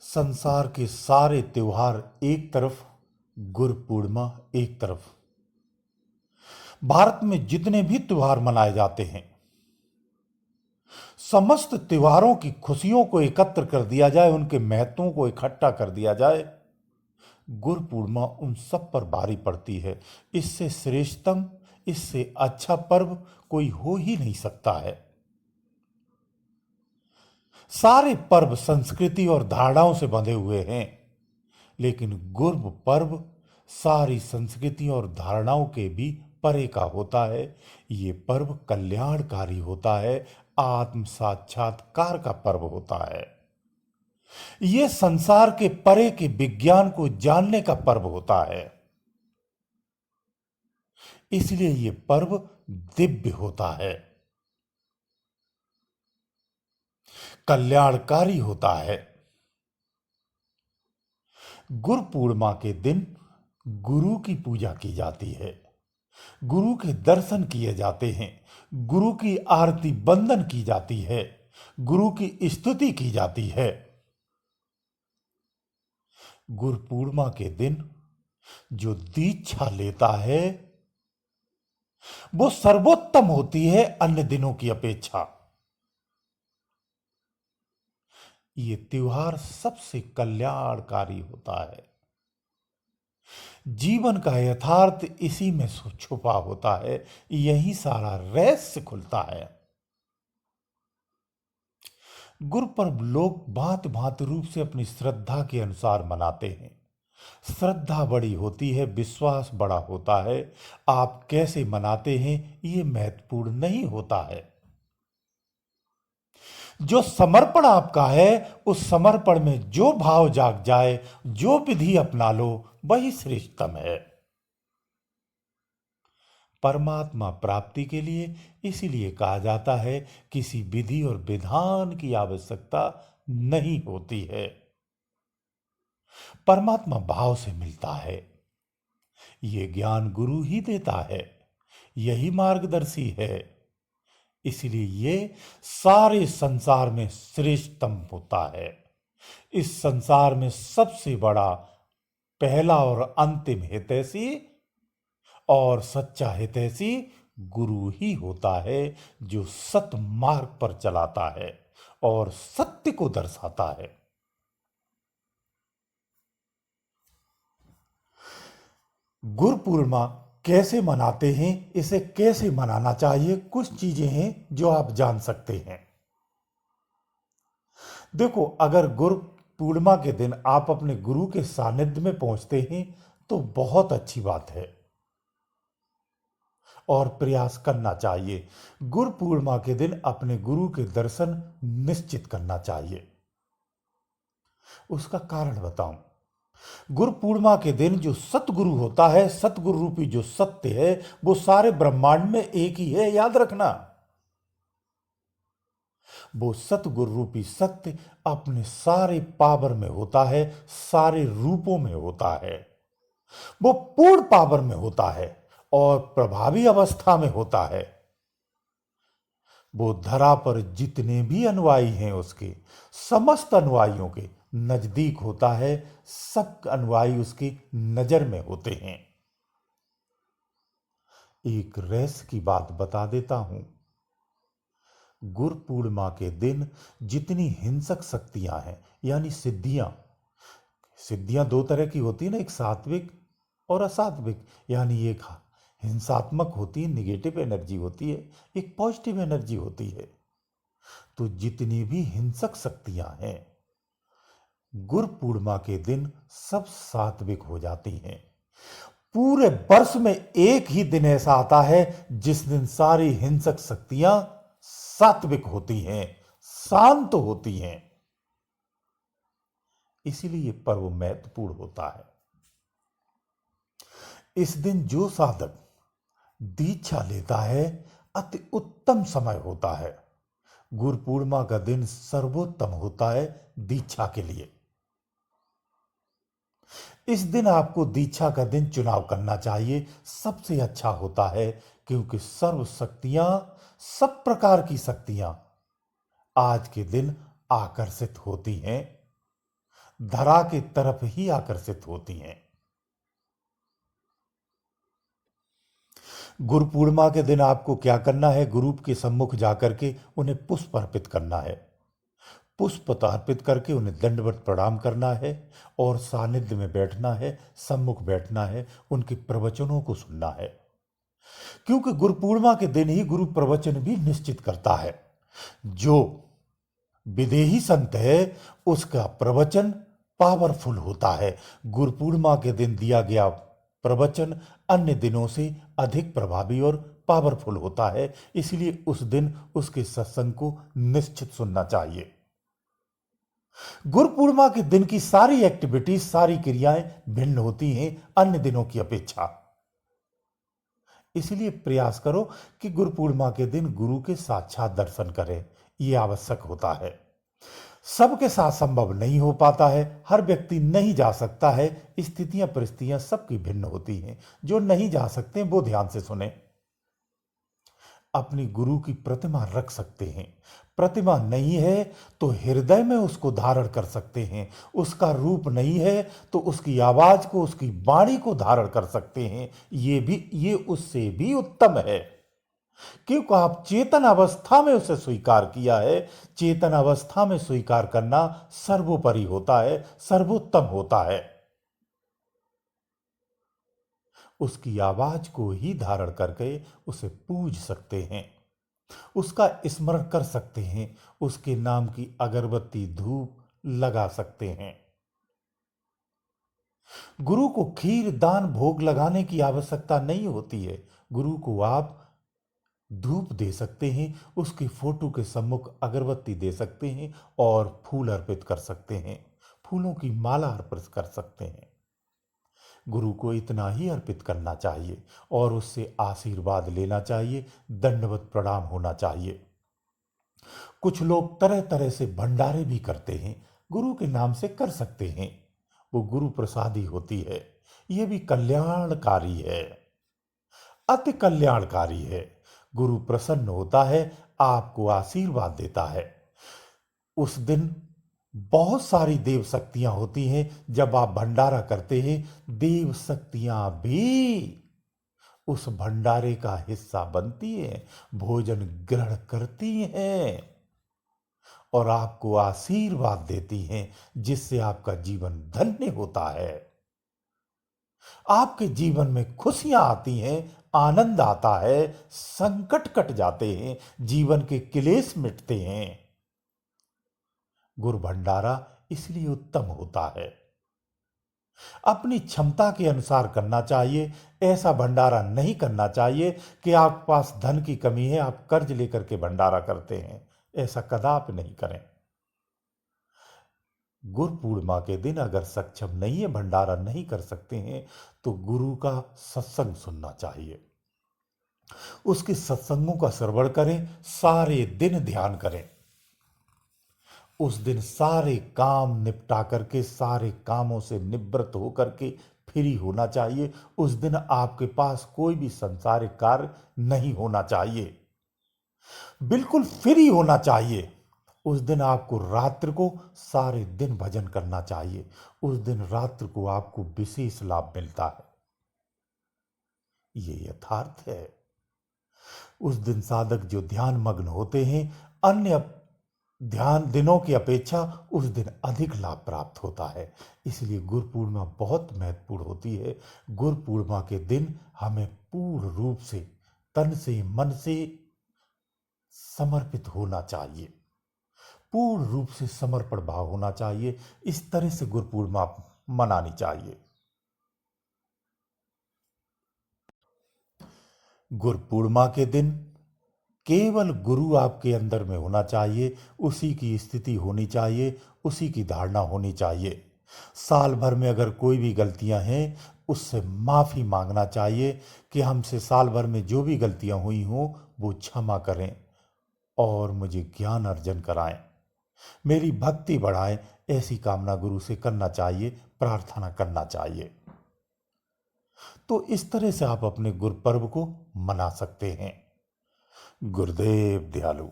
संसार के सारे त्योहार एक तरफ, गुरु पूर्णिमा एक तरफ। भारत में जितने भी त्योहार मनाए जाते हैं, समस्त त्योहारों की खुशियों को एकत्र कर दिया जाए, उनके महत्वों को इकट्ठा कर दिया जाए, गुरु पूर्णिमा उन सब पर भारी पड़ती है। इससे श्रेष्ठतम, इससे अच्छा पर्व कोई हो ही नहीं सकता है। सारे पर्व संस्कृति और धारणाओं से बंधे हुए हैं, लेकिन गुरु पर्व सारी संस्कृति और धारणाओं के भी परे का होता है। ये पर्व कल्याणकारी होता है, आत्म साक्षात्कार का पर्व होता है। ये संसार के परे के विज्ञान को जानने का पर्व होता है। इसलिए ये पर्व दिव्य होता है, कल्याणकारी होता है। गुरु पूर्णिमा के दिन गुरु की पूजा की जाती है, गुरु के दर्शन किए जाते हैं, गुरु की आरती बंदन की जाती है, गुरु की स्तुति की जाती है। गुरु पूर्णिमा के दिन जो दीक्षा लेता है वो सर्वोत्तम होती है अन्य दिनों की अपेक्षा। ये त्योहार सबसे कल्याणकारी होता है। जीवन का यथार्थ इसी में छुपा होता है, यही सारा रहस्य खुलता है। गुरु पर्व लोग भांति भांति रूप से अपनी श्रद्धा के अनुसार मनाते हैं। श्रद्धा बड़ी होती है, विश्वास बड़ा होता है। आप कैसे मनाते हैं ये महत्वपूर्ण नहीं होता है। जो समर्पण आपका है, उस समर्पण में जो भाव जाग जाए, जो विधि अपना लो, वही श्रेष्ठतम है परमात्मा प्राप्ति के लिए। इसीलिए कहा जाता है किसी विधि और विधान की आवश्यकता नहीं होती है, परमात्मा भाव से मिलता है। ये ज्ञान गुरु ही देता है, यही मार्गदर्शी है। इसलिए ये सारे संसार में श्रेष्ठतम होता है। इस संसार में सबसे बड़ा, पहला और अंतिम हितैषी और सच्चा हितैषी गुरु ही होता है, जो सत मार्ग पर चलाता है और सत्य को दर्शाता है। गुरु पूर्णिमा कैसे मनाते हैं, इसे कैसे मनाना चाहिए, कुछ चीजें हैं जो आप जान सकते हैं। देखो, अगर गुरु पूर्णिमा के दिन आप अपने गुरु के सानिध्य में पहुंचते हैं तो बहुत अच्छी बात है और प्रयास करना चाहिए। गुरु पूर्णिमा के दिन अपने गुरु के दर्शन निश्चित करना चाहिए। उसका कारण बताऊं। गुरु पूर्णिमा के दिन जो सतगुरु होता है, सतगुरु रूपी जो सत्य है, वो सारे ब्रह्मांड में एक ही है, याद रखना। वो सतगुरु रूपी सत्य अपने सारे पावर में होता है, सारे रूपों में होता है। वो पूर्ण पावर में होता है और प्रभावी अवस्था में होता है। वो धरा पर जितने भी अनुयायी हैं उसके, समस्त अनुयायियों के नजदीक होता है। सब अनुयायी उसकी नजर में होते हैं। एक रहस्य की बात बता देता हूं। गुरु पूर्णिमा के दिन जितनी हिंसक शक्तियां हैं, यानी सिद्धियां, सिद्धियां दो तरह की होती है ना, एक सात्विक और असात्विक। यानी एक हिंसात्मक होती है, निगेटिव एनर्जी होती है, एक पॉजिटिव एनर्जी होती है। तो जितनी भी हिंसक शक्तियां हैं, गुरु पूर्णिमा के दिन सब सात्विक हो जाती हैं। पूरे वर्ष में एक ही दिन ऐसा आता है जिस दिन सारी हिंसक शक्तियां सात्विक होती हैं, शांत होती हैं। इसीलिए पर्व महत्वपूर्ण होता है। इस दिन जो साधक दीक्षा लेता है, अति उत्तम समय होता है। गुरु पूर्णिमा का दिन सर्वोत्तम होता है दीक्षा के लिए। इस दिन आपको दीक्षा का दिन चुनाव करना चाहिए, सबसे अच्छा होता है, क्योंकि सर्व शक्तियां, सब प्रकार की शक्तियां आज के दिन आकर्षित होती हैं। धरा के तरफ ही आकर्षित होती हैं। गुरु पूर्णिमा के दिन आपको क्या करना है? गुरु के सम्मुख जाकर के उन्हें पुष्प अर्पित करना है। पुष्प अर्पित करके उन्हें दंडवत प्रणाम करना है और सानिध्य में बैठना है, सम्मुख बैठना है, उनके प्रवचनों को सुनना है। क्योंकि गुरु पूर्णिमा के दिन ही गुरु प्रवचन भी निश्चित करता है। जो विदेही संत है उसका प्रवचन पावरफुल होता है। गुरु पूर्णिमा के दिन दिया गया प्रवचन अन्य दिनों से अधिक प्रभावी और पावरफुल होता है, इसलिए उस दिन उसके सत्संग को निश्चित सुनना चाहिए। गुरु पूर्णिमा के दिन की सारी एक्टिविटी, सारी क्रियाएं भिन्न होती हैं अन्य दिनों की अपेक्षा। इसलिए प्रयास करो कि गुरु पूर्णिमा के दिन गुरु के साक्षात दर्शन करें, यह आवश्यक होता है। सबके साथ संभव नहीं हो पाता है, हर व्यक्ति नहीं जा सकता है, स्थितियां परिस्थितियां सबकी भिन्न होती हैं। जो नहीं जा सकते वो ध्यान से सुने। अपनी गुरु की प्रतिमा रख सकते हैं, प्रतिमा नहीं है तो हृदय में उसको धारण कर सकते हैं, उसका रूप नहीं है तो उसकी आवाज को, उसकी वाणी को धारण कर सकते हैं। ये उससे भी उत्तम है, क्योंकि आप चेतन अवस्था में उसे स्वीकार किया है। चेतन अवस्था में स्वीकार करना सर्वोपरि होता है, सर्वोत्तम होता है। उसकी आवाज को ही धारण करके उसे पूज सकते हैं, उसका स्मरण कर सकते हैं, उसके नाम की अगरबत्ती धूप लगा सकते हैं। गुरु को खीर दान भोग लगाने की आवश्यकता नहीं होती है। गुरु को आप धूप दे सकते हैं, उसकी फोटो के सम्मुख अगरबत्ती दे सकते हैं और फूल अर्पित कर सकते हैं, फूलों की माला अर्पित कर सकते हैं। गुरु को इतना ही अर्पित करना चाहिए और उससे आशीर्वाद लेना चाहिए, दंडवत प्रणाम होना चाहिए। कुछ लोग तरह तरह से भंडारे भी करते हैं, गुरु के नाम से कर सकते हैं, वो गुरु प्रसादी होती है। यह भी कल्याणकारी है, अति कल्याणकारी है। गुरु प्रसन्न होता है, आपको आशीर्वाद देता है। उस दिन बहुत सारी देव शक्तियां होती हैं। जब आप भंडारा करते हैं, देव शक्तियां भी उस भंडारे का हिस्सा बनती हैं, भोजन ग्रहण करती हैं और आपको आशीर्वाद देती हैं, जिससे आपका जीवन धन्य होता है। आपके जीवन में खुशियां आती हैं, आनंद आता है, संकट कट जाते हैं, जीवन के क्लेश मिटते हैं। गुरु भंडारा इसलिए उत्तम होता है। अपनी क्षमता के अनुसार करना चाहिए। ऐसा भंडारा नहीं करना चाहिए कि आपके पास धन की कमी है, आप कर्ज लेकर के भंडारा करते हैं, ऐसा कदापि नहीं करें। गुरु पूर्णिमा के दिन अगर सक्षम नहीं है, भंडारा नहीं कर सकते हैं, तो गुरु का सत्संग सुनना चाहिए, उसके सत्संगों का श्रवण करें, सारे दिन ध्यान करें। उस दिन सारे काम निपटा करके, सारे कामों से निवृत्त होकर के फ्री होना चाहिए। उस दिन आपके पास कोई भी संसारिक कार्य नहीं होना चाहिए, बिल्कुल फ्री होना चाहिए। उस दिन आपको रात्रि को सारे दिन भजन करना चाहिए। उस दिन रात्रि को आपको विशेष लाभ मिलता है, ये यथार्थ है। उस दिन साधक जो ध्यान मग्न होते हैं, अन्य ध्यान दिनों की अपेक्षा उस दिन अधिक लाभ प्राप्त होता है। इसलिए गुरु पूर्णिमा बहुत महत्वपूर्ण होती है। गुरु पूर्णिमा के दिन हमें पूर्ण रूप से, तन से, मन से समर्पित होना चाहिए, पूर्ण रूप से समर्पण भाव होना चाहिए। इस तरह से गुरु पूर्णिमा मनानी चाहिए। गुरु पूर्णिमा के दिन केवल गुरु आपके अंदर में होना चाहिए, उसी की स्थिति होनी चाहिए, उसी की धारणा होनी चाहिए। साल भर में अगर कोई भी गलतियां हैं, उससे माफी मांगना चाहिए कि हमसे साल भर में जो भी गलतियां हुई हों वो क्षमा करें और मुझे ज्ञान अर्जन कराएं, मेरी भक्ति बढ़ाएं। ऐसी कामना गुरु से करना चाहिए, प्रार्थना करना चाहिए। तो इस तरह से आप अपने गुरु पर्व को मना सकते हैं। गुरुदेव दयालु।